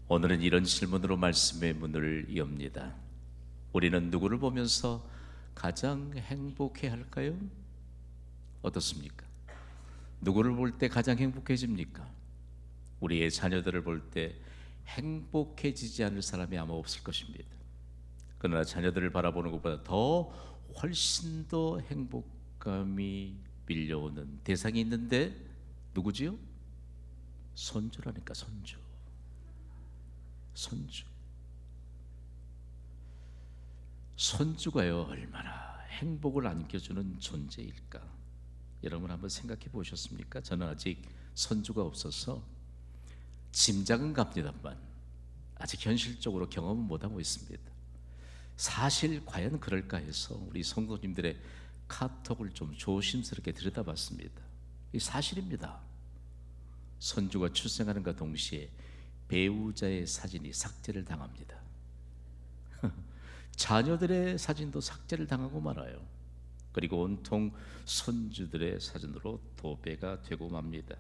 오늘은 이런 질문으로 말씀의 문을 엽니다. 우리는 누구를 보면서 가장 행복해 할까요? 어떻습니까? 누구를 볼 때 가장 행복해집니까? 우리의 자녀들을 볼 때 행복해지지 않을 사람이 아마 없을 것입니다. 그러나 자녀들을 바라보는 것보다 더 훨씬 더 행복감이 밀려오는 대상이 있는데 누구지요? 손주라니까. 손주. 손주가요, 얼마나 행복을 안겨주는 존재일까? 여러분 한번 생각해 보셨습니까? 저는 아직 손주가 없어서 짐작은 갑니다만 아직 현실적으로 경험은 못하고 있습니다. 사실 과연 그럴까 해서 우리 성도님들의 카톡을 좀 조심스럽게 들여다봤습니다. 이 사실입니다. 손주가 출생하는과 동시에 배우자의 사진이 삭제를 당합니다. 자녀들의 사진도 삭제를 당하고 말아요. 그리고 온통 손주들의 사진으로 도배가 되고 맙니다.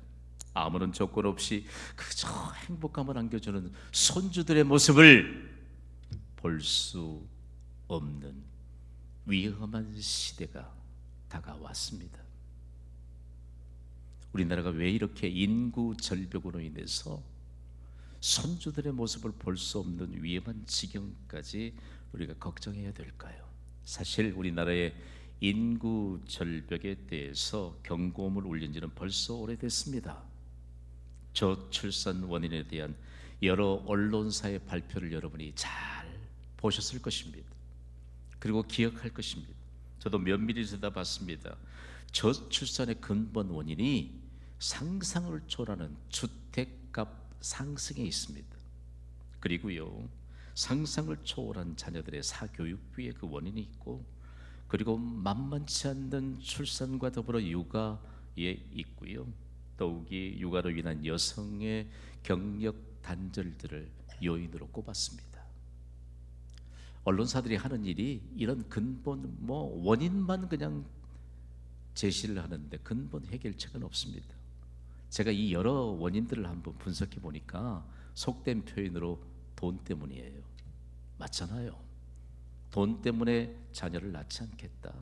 아무런 조건 없이 그저 행복감을 안겨주는 손주들의 모습을 볼 수 없는 위험한 시대가 다가왔습니다. 우리나라가 왜 이렇게 인구 절벽으로 인해서 손주들의 모습을 볼 수 없는 위험한 지경까지 우리가 걱정해야 될까요? 사실 우리나라의 인구 절벽에 대해서 경고음을 울린 지는 벌써 오래됐습니다. 저출산 원인에 대한 여러 언론사의 발표를 여러분이 잘 보셨을 것입니다. 그리고 기억할 것입니다. 저도 면밀히 들여다봤습니다. 저출산의 근본 원인이 상상을 초월하는 주택값 상승에 있습니다. 그리고요, 상상을 초월한 자녀들의 사교육비에 그 원인이 있고, 그리고 만만치 않는 출산과 더불어 육아에 있고요, 더욱이 육아로 인한 여성의 경력 단절들을 요인으로 꼽았습니다. 언론사들이 하는 일이 이런 근본 원인만 그냥 제시를 하는데 근본 해결책은 없습니다. 제가 이 여러 원인들을 한번 분석해 보니까 속된 표현으로 돈 때문이에요. 맞잖아요. 돈 때문에 자녀를 낳지 않겠다.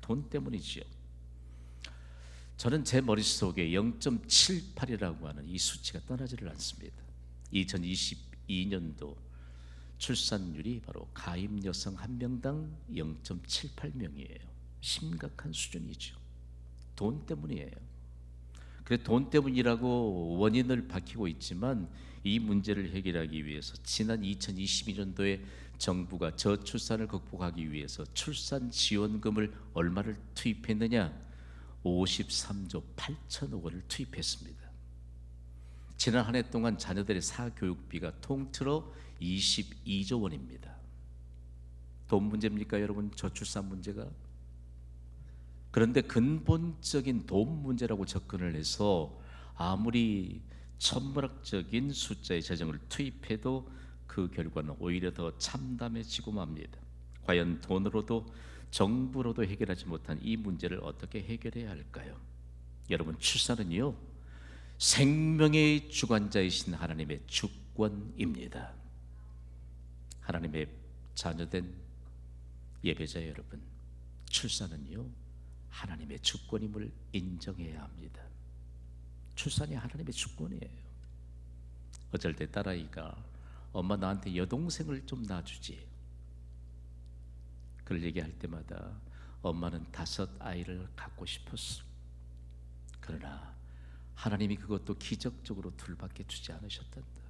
돈 때문이지요. 저는 제 머릿속에 0.78이라고 하는 이 수치가 떠나지를 않습니다. 2022년도 출산율이 바로 가임 여성 한 명당 0.78명이에요. 심각한 수준이죠. 돈 때문이에요. 그래, 돈 때문이라고 원인을 밝히고 있지만 이 문제를 해결하기 위해서 지난 2022년도에 정부가 저출산을 극복하기 위해서 출산 지원금을 얼마를 투입했느냐? 53조 8천억 원을 투입했습니다. 지난 한 해 동안 자녀들의 사교육비가 통틀어 22조 원입니다. 돈 문제입니까, 여러분? 저출산 문제가? 그런데 근본적인 돈 문제라고 접근을 해서 아무리 천문학적인 숫자의 재정을 투입해도 그 결과는 오히려 더 참담해지고 맙니다. 과연 돈으로도 정부로도 해결하지 못한 이 문제를 어떻게 해결해야 할까요? 여러분, 출산은요, 생명의 주관자이신 하나님의 주권입니다. 하나님의 자녀된 예배자 여러분, 출산은요, 하나님의 주권임을 인정해야 합니다. 출산이 하나님의 주권이에요. 어쩔 때 딸아이가 엄마 나한테 여동생을 좀 낳아주지, 그걸 얘기할 때마다 엄마는 5아이를 갖고 싶었어. 그러나 하나님이 그것도 기적적으로 둘밖에 주지 않으셨단다.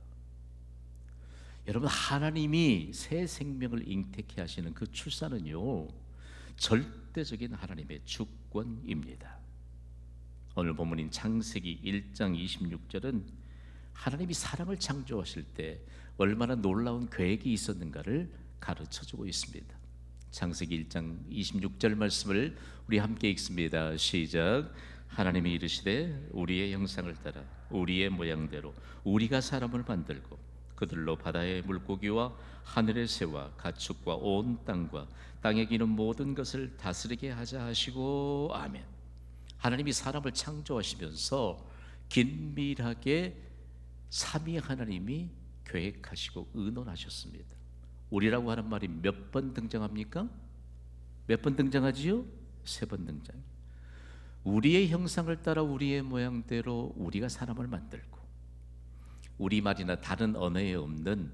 여러분, 하나님이 새 생명을 잉태케 하시는 그 출산은요, 절대적인 하나님의 주권입니다. 오늘 본문인 창세기 1장 26절은 하나님이 사람을 창조하실 때 얼마나 놀라운 계획이 있었는가를 가르쳐주고 있습니다. 창세기 1장 26절 말씀을 우리 함께 읽습니다. 시작. 하나님이 이르시되 우리의 형상을 따라 우리의 모양대로 우리가 사람을 만들고 그들로 바다의 물고기와 하늘의 새와 가축과 온 땅과 땅에 기는 모든 것을 다스리게 하자 하시고. 아멘. 하나님이 사람을 창조하시면서 긴밀하게 삼위 하나님이 계획하시고 의논하셨습니다. 우리라고 하는 말이 몇 번 등장합니까? 몇 번 등장하지요? 3번 등장. 우리의 형상을 따라 우리의 모양대로 우리가 사람을 만들고, 우리말이나 다른 언어에 없는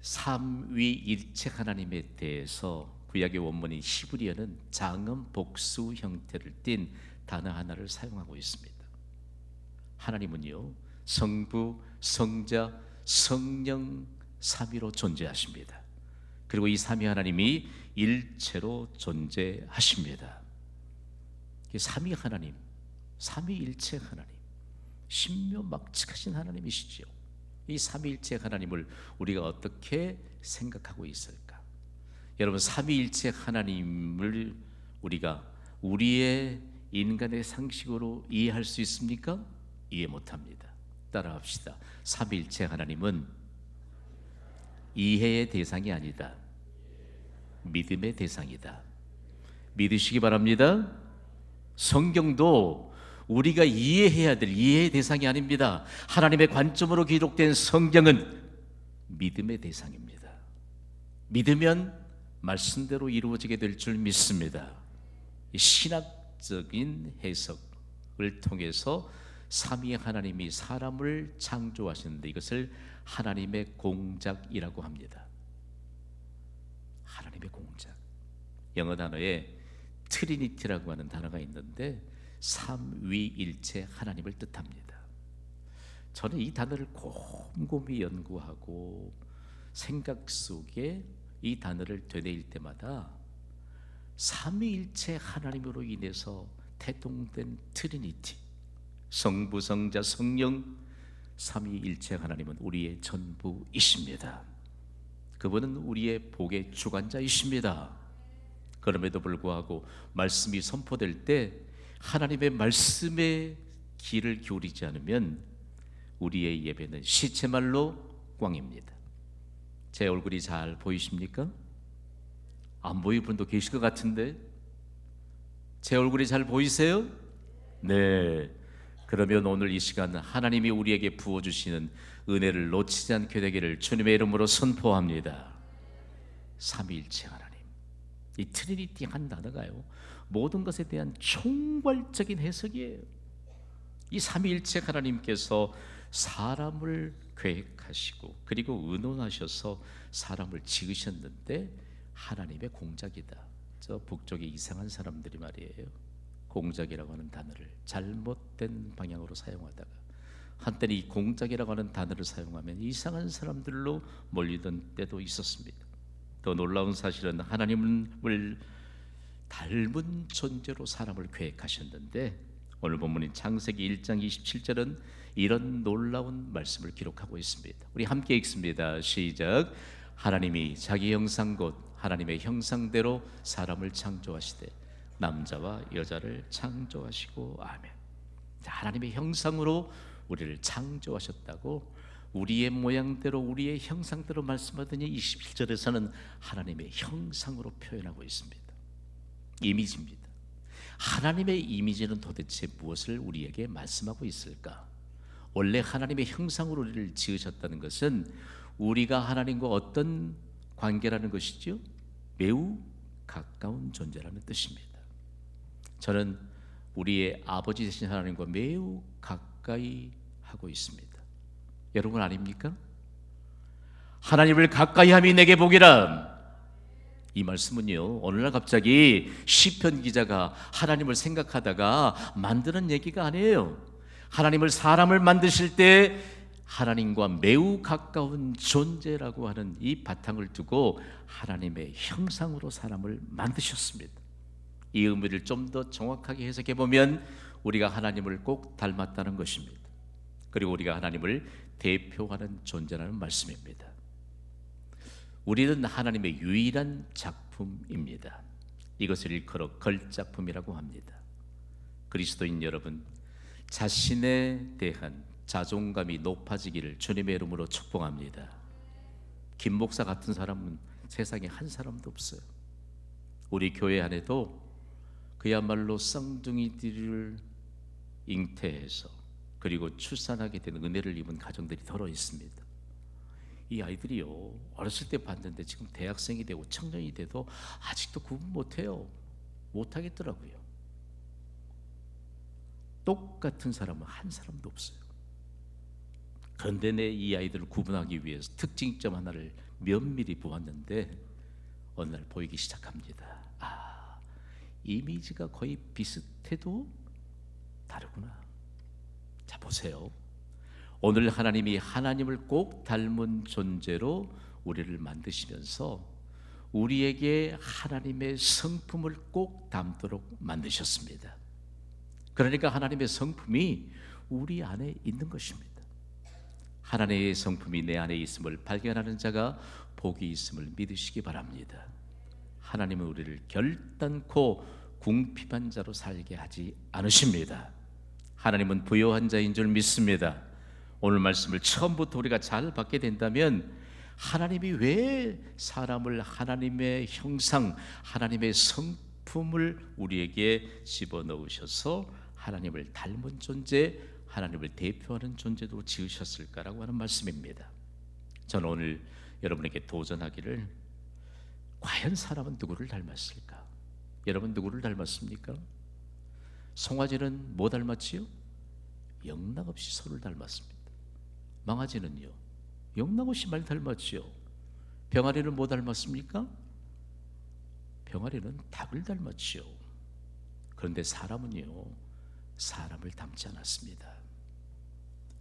삼위일체 하나님에 대해서 구약의 원문인 히브리어는 장음 복수 형태를 띤 단어 하나를 사용하고 있습니다. 하나님은요, 성부, 성자, 성령 삼위로 존재하십니다. 그리고 이 삼위 하나님이 일체로 존재하십니다. 삼위 하나님, 삼위일체 하나님, 신묘막측하신 하나님이시죠. 이 삼위일체 하나님을 우리가 어떻게 생각하고 있을까? 여러분, 삼위일체 하나님을 우리가 우리의 인간의 상식으로 이해할 수 있습니까? 이해 못합니다. 따라합시다. 삼위일체 하나님은 이해의 대상이 아니다. 믿음의 대상이다. 믿으시기 바랍니다. 성경도 우리가 이해해야 될 이해의 대상이 아닙니다. 하나님의 관점으로 기록된 성경은 믿음의 대상입니다. 믿으면 말씀대로 이루어지게 될 줄 믿습니다. 신학적인 해석을 통해서 삼위 하나님이 사람을 창조하시는데 이것을 하나님의 공작이라고 합니다. 하나님의 공작. 영어 단어에 트리니티라고 하는 단어가 있는데 삼위일체 하나님을 뜻합니다. 저는 이 단어를 곰곰이 연구하고 생각 속에 이 단어를 되뇌일 때마다 삼위일체 하나님으로 인해서 태동된 트리니티, 성부, 성자, 성령, 삼위일체 하나님은 우리의 전부이십니다. 그분은 우리의 복의 주관자이십니다. 그럼에도 불구하고 말씀이 선포될 때 하나님의 말씀에 귀를 기울이지 않으면 우리의 예배는 시체말로 꽝입니다. 제 얼굴이 잘 보이십니까? 안 보이는 분도 계실 것 같은데 제 얼굴이 잘 보이세요? 네. 그러면 오늘 이 시간 하나님이 우리에게 부어주시는 은혜를 놓치지 않게 되기를 주님의 이름으로 선포합니다. 삼위일체 하나님, 이 트리니티 한 단어가요, 모든 것에 대한 총괄적인 해석이에요. 이 삼위일체 하나님께서 사람을 계획하시고 그리고 의논하셔서 사람을 지으셨는데 하나님의 공작이다. 저 북쪽의 이상한 사람들이 말이에요, 공작이라고 하는 단어를 잘못된 방향으로 사용하다가 한때는 이 공작이라고 하는 단어를 사용하면 이상한 사람들로 몰리던 때도 있었습니다. 더 놀라운 사실은 하나님을 닮은 존재로 사람을 계획하셨는데 오늘 본문인 창세기 1장 27절은 이런 놀라운 말씀을 기록하고 있습니다. 우리 함께 읽습니다. 시작. 하나님이 자기 형상 곧 하나님의 형상대로 사람을 창조하시되 남자와 여자를 창조하시고. 아멘. 하나님의 형상으로 우리를 창조하셨다고, 우리의 모양대로 우리의 형상대로 말씀하더니 27절에서는 하나님의 형상으로 표현하고 있습니다. 이미지입니다. 하나님의 이미지는 도대체 무엇을 우리에게 말씀하고 있을까? 원래 하나님의 형상으로 우리를 지으셨다는 것은 우리가 하나님과 어떤 관계라는 것이죠? 매우 가까운 존재라는 뜻입니다. 저는 우리의 아버지 되신 하나님과 매우 가까이 하고 있습니다. 여러분 아닙니까? 하나님을 가까이 함이 내게 복이라. 이 말씀은요, 어느 날 갑자기 시편 기자가 하나님을 생각하다가 만드는 얘기가 아니에요. 하나님을 사람을 만드실 때 하나님과 매우 가까운 존재라고 하는 이 바탕을 두고 하나님의 형상으로 사람을 만드셨습니다. 이 의미를 좀 더 정확하게 해석해 보면 우리가 하나님을 꼭 닮았다는 것입니다. 그리고 우리가 하나님을 대표하는 존재라는 말씀입니다. 우리는 하나님의 유일한 작품입니다. 이것을 일컬어 걸작품이라고 합니다. 그리스도인 여러분, 자신에 대한 자존감이 높아지기를 주님의 이름으로 축복합니다. 김 목사 같은 사람은 세상에 한 사람도 없어요. 우리 교회 안에도 그야말로 쌍둥이들을 잉태해서 그리고 출산하게 된 은혜를 입은 가정들이 더러 있습니다. 이 아이들이요, 어렸을 때 봤는데 지금 대학생이 되고 청년이 돼도 아직도 구분 못해요. 못하겠더라고요. 똑같은 사람은 한 사람도 없어요. 그런데 내 이 아이들을 구분하기 위해서 특징점 하나를 면밀히 보았는데 어느 날 보이기 시작합니다. 이미지가 거의 비슷해도 다르구나. 자, 보세요. 오늘 하나님이 하나님을 꼭 닮은 존재로 우리를 만드시면서 우리에게 하나님의 성품을 꼭 담도록 만드셨습니다. 그러니까 하나님의 성품이 우리 안에 있는 것입니다. 하나님의 성품이 내 안에 있음을 발견하는 자가 복이 있음을 믿으시기 바랍니다. 하나님은 우리를 결단코 궁핍한 자로 살게 하지 않으십니다. 하나님은 부요한 자인 줄 믿습니다. 오늘 말씀을 처음부터 우리가 잘 받게 된다면 하나님이 왜 사람을 하나님의 형상, 하나님의 성품을 우리에게 집어넣으셔서 하나님을 닮은 존재, 하나님을 대표하는 존재도 지으셨을까라고 하는 말씀입니다. 저는 오늘 여러분에게 도전하기를, 과연 사람은 누구를 닮았을까? 여러분 누구를 닮았습니까? 송아지는 뭐 닮았지요? 영락없이 소를 닮았습니다. 망아지는요, 영락없이 말 닮았지요. 병아리는 뭐 닮았습니까? 병아리는 닭을 닮았지요. 그런데 사람은요, 사람을 닮지 않았습니다.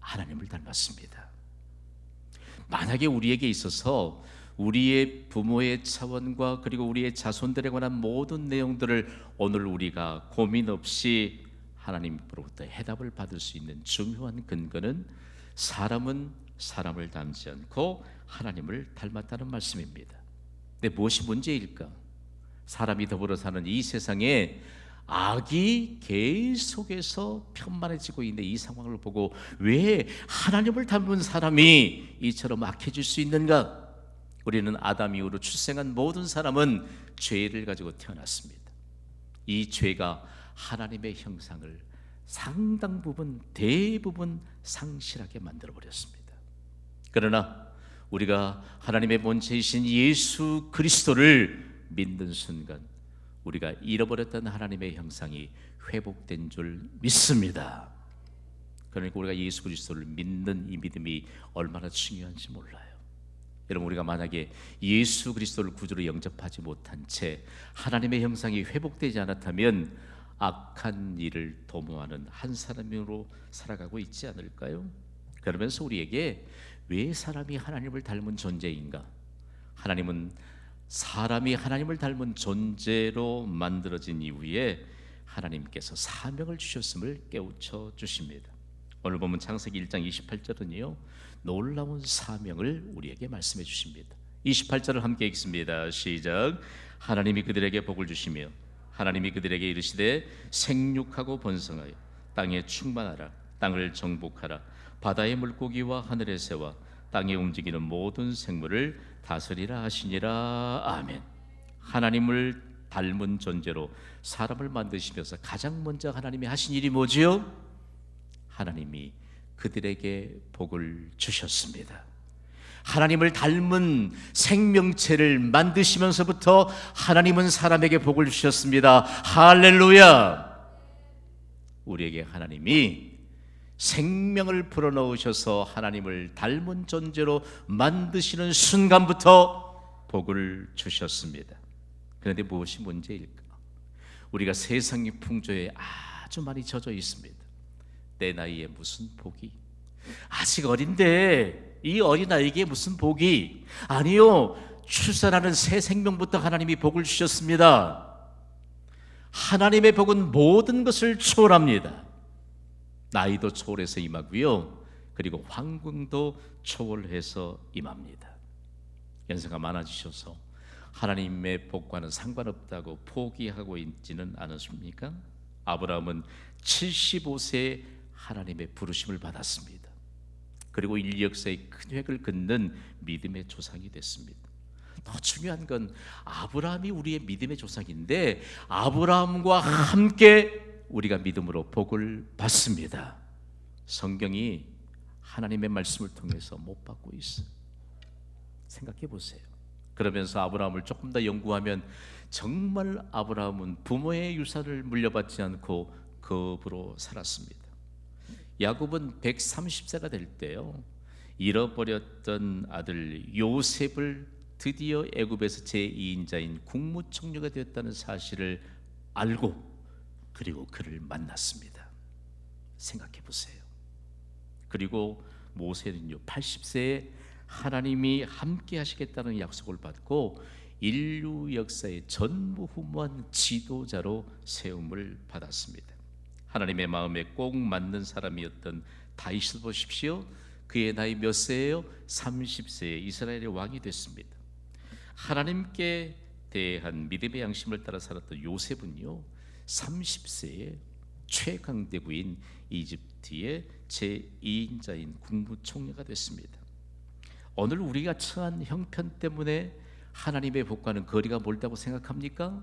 하나님을 닮았습니다. 만약에 우리에게 있어서 우리의 부모의 차원과 그리고 우리의 자손들에 관한 모든 내용들을 오늘 우리가 고민 없이 하나님으로부터 해답을 받을 수 있는 중요한 근거는 사람은 사람을 닮지 않고 하나님을 닮았다는 말씀입니다. 근데 무엇이 문제일까? 사람이 더불어 사는 이 세상에 악이 계속해서 편만해지고 있는 이 상황을 보고 왜 하나님을 닮은 사람이 이처럼 악해질 수 있는가? 우리는 아담 이후로 출생한 모든 사람은 죄를 가지고 태어났습니다. 이 죄가 하나님의 형상을 상당 부분, 대부분 상실하게 만들어버렸습니다. 그러나 우리가 하나님의 본체이신 예수 그리스도를 믿는 순간 우리가 잃어버렸던 하나님의 형상이 회복된 줄 믿습니다. 그러니까 우리가 예수 그리스도를 믿는 이 믿음이 얼마나 중요한지 몰라요. 여러분, 우리가 만약에 예수 그리스도를 구주로 영접하지 못한 채 하나님의 형상이 회복되지 않았다면 악한 일을 도모하는 한 사람으로 살아가고 있지 않을까요? 그러면서 우리에게 왜 사람이 하나님을 닮은 존재인가? 하나님은 사람이 하나님을 닮은 존재로 만들어진 이후에 하나님께서 사명을 주셨음을 깨우쳐 주십니다. 오늘 보면 창세기 1장 28절은요, 놀라운 사명을 우리에게 말씀해 주십니다. 28절을 함께 읽습니다. 시작. 하나님이 그들에게 복을 주시며 하나님이 그들에게 이르시되 생육하고 번성하여 땅에 충만하라. 땅을 정복하라. 바다의 물고기와 하늘의 새와 땅에 움직이는 모든 생물을 다스리라 하시니라. 아멘. 하나님을 닮은 존재로 사람을 만드시면서 가장 먼저 하나님이 하신 일이 뭐지요? 하나님이 그들에게 복을 주셨습니다. 하나님을 닮은 생명체를 만드시면서부터 하나님은 사람에게 복을 주셨습니다. 할렐루야! 우리에게 하나님이 생명을 불어넣으셔서 하나님을 닮은 존재로 만드시는 순간부터 복을 주셨습니다. 그런데 무엇이 문제일까? 우리가 세상의 풍조에 아주 많이 젖어 있습니다. 내 나이에 무슨 복이? 아직 어린데 이 어린아이에게 무슨 복이? 아니요, 출산하는 새 생명부터 하나님이 복을 주셨습니다. 하나님의 복은 모든 것을 초월합니다. 나이도 초월해서 임하고요, 그리고 환경도 초월해서 임합니다. 연세가 많아지셔서 하나님의 복과는 상관없다고 포기하고 있지는 않으십니까? 아브라함은 75세에 하나님의 부르심을 받았습니다. 그리고 인류 역사의 큰 획을 긋는 믿음의 조상이 됐습니다. 더 중요한 건 아브라함이 우리의 믿음의 조상인데 아브라함과 함께 우리가 믿음으로 복을 받습니다. 성경이 하나님의 말씀을 통해서 못 받고 있어요. 생각해 보세요. 그러면서 아브라함을 조금 더 연구하면 정말 아브라함은 부모의 유산을 물려받지 않고 거업으로 살았습니다. 야곱은 130세가 될 때요, 잃어버렸던 아들 요셉을 드디어 애굽에서 제2인자인 국무총리가 되었다는 사실을 알고 그리고 그를 만났습니다. 생각해 보세요. 그리고 모세는요 80세에 하나님이 함께 하시겠다는 약속을 받고 인류 역사의 전무후무한 지도자로 세움을 받았습니다. 하나님의 마음에 꼭 맞는 사람이었던 다윗을 보십시오. 그의 나이 몇 세예요? 30세에 이스라엘의 왕이 됐습니다. 하나님께 대한 믿음의 양심을 따라 살았던 요셉은요 30세에 최강대국인 이집트의 제2인자인 국무총리가 됐습니다. 오늘 우리가 처한 형편 때문에 하나님의 복과는 거리가 멀다고 생각합니까?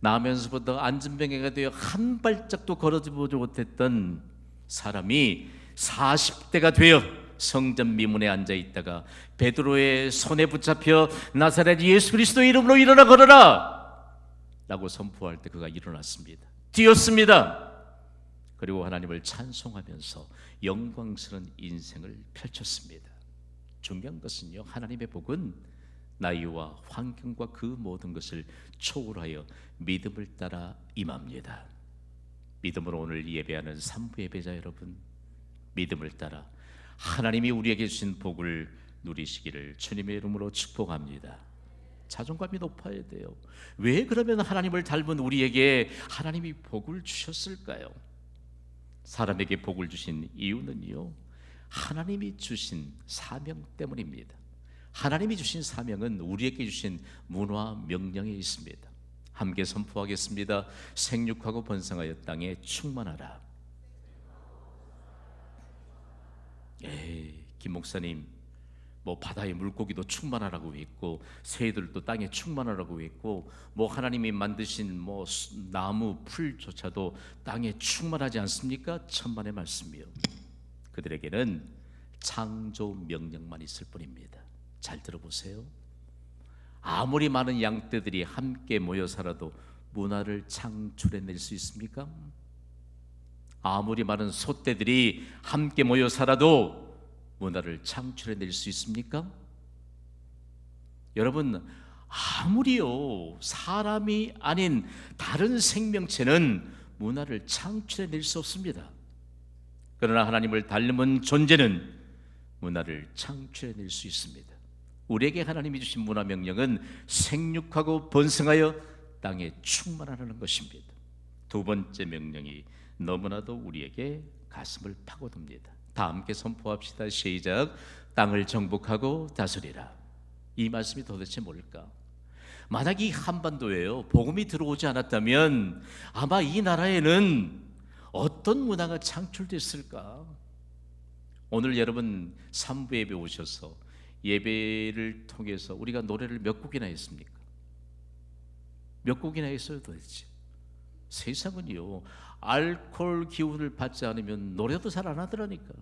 나면서부터 안전병이가 되어 한 발짝도 걸어보지 못했던 사람이 40대가 되어 성전 미문에 앉아 있다가 베드로의 손에 붙잡혀 나사렛 예수 그리스도의 이름으로 일어나 걸어라 라고 선포할 때 그가 일어났습니다. 뛰었습니다. 그리고 하나님을 찬송하면서 영광스러운 인생을 펼쳤습니다. 중요한 것은요, 하나님의 복은 나이와 환경과 그 모든 것을 초월하여 믿음을 따라 임합니다. 믿음으로 오늘 예배하는 삼부 예배자 여러분, 믿음을 따라 하나님이 우리에게 주신 복을 누리시기를 주님의 이름으로 축복합니다. 자존감이 높아야 돼요. 왜 그러면 하나님을 닮은 우리에게 하나님이 복을 주셨을까요? 사람에게 복을 주신 이유는요, 하나님이 주신 사명 때문입니다. 하나님이 주신 사명은 우리에게 주신 문화 명령에 있습니다. 함께 선포하겠습니다. 생육하고 번성하여 땅에 충만하라. 김 목사님, 뭐 바다의 물고기도 충만하라고 했고 새들도 땅에 충만하라고 했고 뭐 하나님이 만드신 뭐 나무 풀조차도 땅에 충만하지 않습니까? 천만의 말씀이요. 그들에게는 창조 명령만 있을 뿐입니다. 잘 들어보세요. 아무리 많은 양떼들이 함께 모여 살아도 문화를 창출해낼 수 있습니까? 아무리 많은 소떼들이 함께 모여 살아도 문화를 창출해낼 수 있습니까? 여러분, 아무리요 사람이 아닌 다른 생명체는 문화를 창출해낼 수 없습니다. 그러나 하나님을 닮은 존재는 문화를 창출해낼 수 있습니다. 우리에게 하나님이 주신 문화 명령은 생육하고 번성하여 땅에 충만하라는 것입니다. 두 번째 명령이 너무나도 우리에게 가슴을 파고듭니다. 다 함께 선포합시다. 시작. 땅을 정복하고 다스리라. 이 말씀이 도대체 뭘까? 만약 이 한반도에요 복음이 들어오지 않았다면 아마 이 나라에는 어떤 문화가 창출됐을까? 오늘 여러분 3부 예배 오셔서 예배를 통해서 우리가 노래를 몇 곡이나 했습니까? 몇 곡이나 했어요 도대체? 세상은요 알코올 기운을 받지 않으면 노래도 잘 안 하더라니까.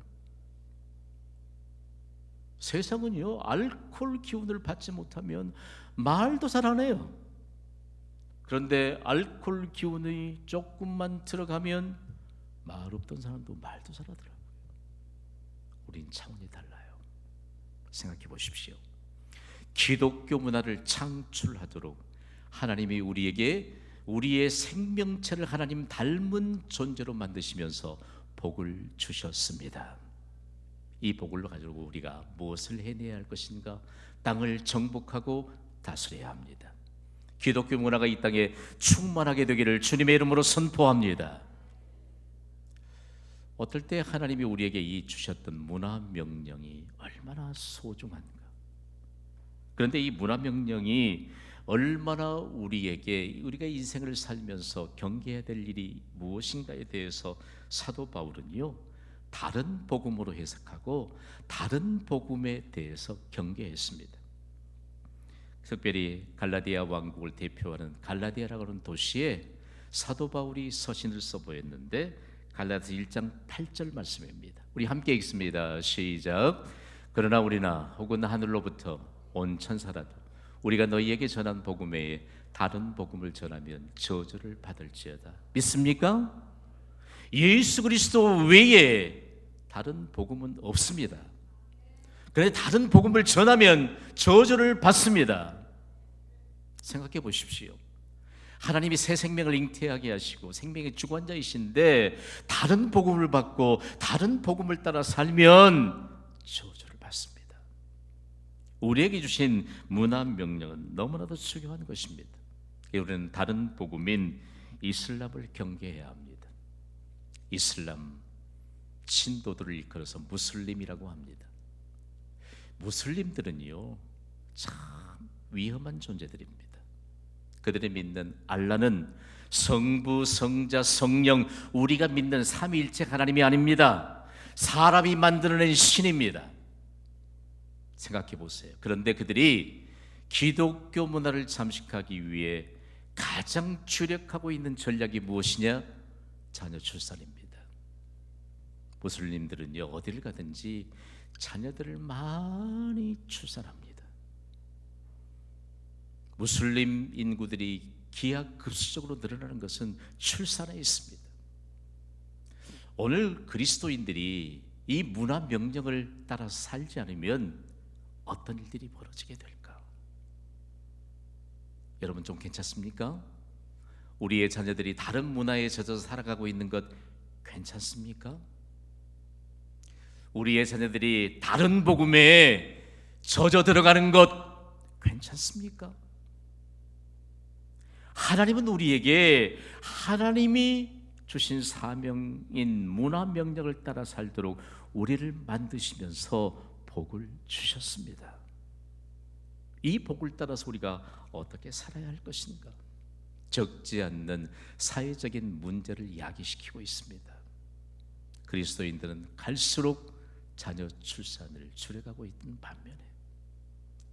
세상은요 알코올 기운을 받지 못하면 말도 잘 안 해요. 그런데 알코올 기운이 조금만 들어가면 말 없던 사람도 말도 잘하더라고요. 우린 차원이 달라요. 생각해 보십시오. 기독교 문화를 창출하도록 하나님이 우리에게 우리의 생명체를 하나님 닮은 존재로 만드시면서 복을 주셨습니다. 이 복을 가지고 우리가 무엇을 해내야 할 것인가? 땅을 정복하고 다스려야 합니다. 기독교 문화가 이 땅에 충만하게 되기를 주님의 이름으로 선포합니다. 어떨 때 하나님이 우리에게 이 주셨던 문화 명령이 얼마나 소중한가? 그런데 이 문화 명령이 얼마나 우리가 인생을 살면서 경계해야 될 일이 무엇인가에 대해서 사도 바울은요 다른 복음으로 해석하고 다른 복음에 대해서 경계했습니다. 특별히 갈라디아 왕국을 대표하는 갈라디아라고 하는 도시에 사도 바울이 서신을 써보였는데 갈라디아서 1장 8절 말씀입니다. 우리 함께 읽습니다. 시작. 그러나 우리나 혹은 하늘로부터 온 천사라도 우리가 너희에게 전한 복음 외에 다른 복음을 전하면 저주를 받을지어다. 믿습니까? 예수 그리스도 외에 다른 복음은 없습니다. 그런데 다른 복음을 전하면 저주를 받습니다. 생각해 보십시오. 하나님이 새 생명을 잉태하게 하시고 생명의 주관자이신데 다른 복음을 받고 다른 복음을 따라 살면 저주를 받습니다. 우리에게 주신 문안 명령은 너무나도 중요한 것입니다. 우리는 다른 복음인 이슬람을 경계해야 합니다. 이슬람 신도들을 이끌어서 무슬림이라고 합니다. 무슬림들은요 참 위험한 존재들입니다. 그들이 믿는 알라는 성부, 성자, 성령, 우리가 믿는 삼위일체 하나님이 아닙니다. 사람이 만들어낸 신입니다. 생각해 보세요. 그런데 그들이 기독교 문화를 잠식하기 위해 가장 주력하고 있는 전략이 무엇이냐? 자녀 출산입니다. 무슬림들은요 어디를 가든지 자녀들을 많이 출산합니다. 무슬림 인구들이 기하급수적으로 늘어나는 것은 출산에 있습니다. 오늘 그리스도인들이 이 문화 명령을 따라 살지 않으면 어떤 일들이 벌어지게 될까? 여러분 좀 괜찮습니까? 우리의 자녀들이 다른 문화에 젖어서 살아가고 있는 것 괜찮습니까? 우리의 자녀들이 다른 복음에 젖어 들어가는 것 괜찮습니까? 하나님은 우리에게 하나님이 주신 사명인 문화 명령을 따라 살도록 우리를 만드시면서 복을 주셨습니다. 이 복을 따라서 우리가 어떻게 살아야 할 것인가? 적지 않는 사회적인 문제를 야기시키고 있습니다. 그리스도인들은 갈수록 자녀 출산을 줄여가고 있는 반면에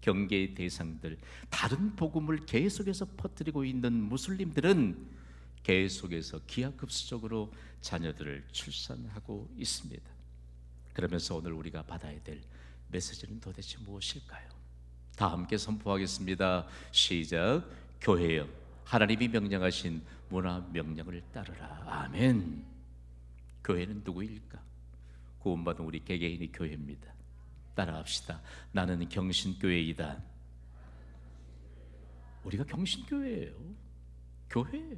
경계의 대상들, 다른 복음을 계속해서 퍼뜨리고 있는 무슬림들은 계속해서 기하급수적으로 자녀들을 출산하고 있습니다. 그러면서 오늘 우리가 받아야 될 메시지는 도대체 무엇일까요? 다 함께 선포하겠습니다. 시작. 교회여, 하나님이 명령하신 문화 명령을 따르라. 아멘. 교회는 누구일까? 구원받은 우리 개개인이 교회입니다. 따라합시다. 나는 경신교회이다. 우리가 경신교회예요. 교회예요.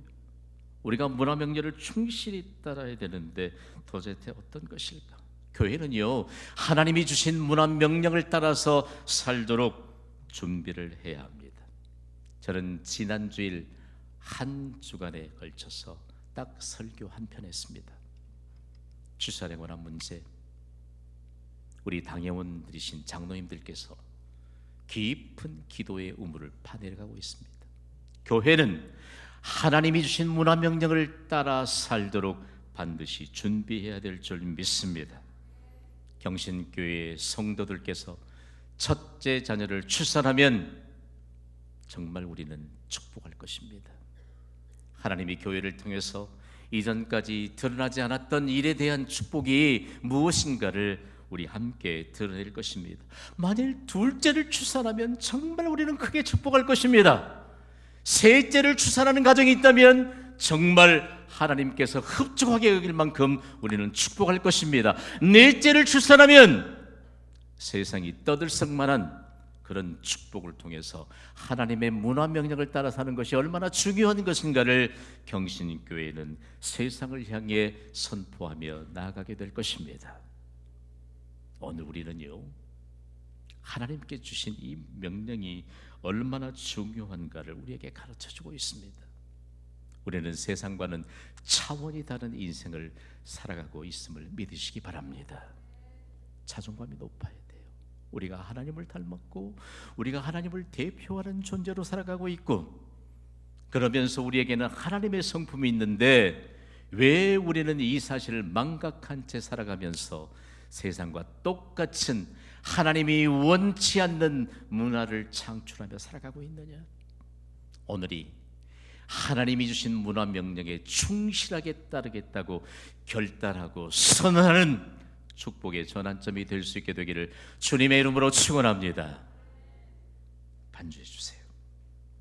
우리가 문화 명령을 충실히 따라야 되는데 도대체 어떤 것일까? 교회는요 하나님이 주신 문화 명령을 따라서 살도록 준비를 해야 합니다. 저는 지난 주일 한 주간에 걸쳐서 딱 설교 한 편 했습니다. 출산에 관한 문제, 우리 당회원들이신 장로님들께서 깊은 기도의 우물을 파내려가고 있습니다. 교회는 하나님이 주신 문화 명령을 따라 살도록 반드시 준비해야 될 줄 믿습니다. 경신교회의 성도들께서 첫째 자녀를 출산하면 정말 우리는 축복할 것입니다. 하나님이 교회를 통해서 이전까지 드러나지 않았던 일에 대한 축복이 무엇인가를 우리 함께 드러낼 것입니다. 만일 둘째를 출산하면 정말 우리는 크게 축복할 것입니다. 셋째를 출산하는 가정이 있다면 정말 하나님께서 흡족하게 여길 만큼 우리는 축복할 것입니다. 넷째를 출산하면 세상이 떠들썩만한 그런 축복을 통해서 하나님의 문화 명령을 따라 사는 것이 얼마나 중요한 것인가를 경신교회는 세상을 향해 선포하며 나아가게 될 것입니다. 오늘 우리는요 하나님께 주신 이 명령이 얼마나 중요한가를 우리에게 가르쳐주고 있습니다. 우리는 세상과는 차원이 다른 인생을 살아가고 있음을 믿으시기 바랍니다. 자존감이 높아야 돼요. 우리가 하나님을 닮았고 우리가 하나님을 대표하는 존재로 살아가고 있고, 그러면서 우리에게는 하나님의 성품이 있는데 왜 우리는 이 사실을 망각한 채 살아가면서 세상과 똑같은 하나님이 원치 않는 문화를 창출하며 살아가고 있느냐? 오늘이 하나님이 주신 문화 명령에 충실하게 따르겠다고 결단하고 선언하는 축복의 전환점이 될 수 있게 되기를 주님의 이름으로 축원합니다. 안주해 주세요.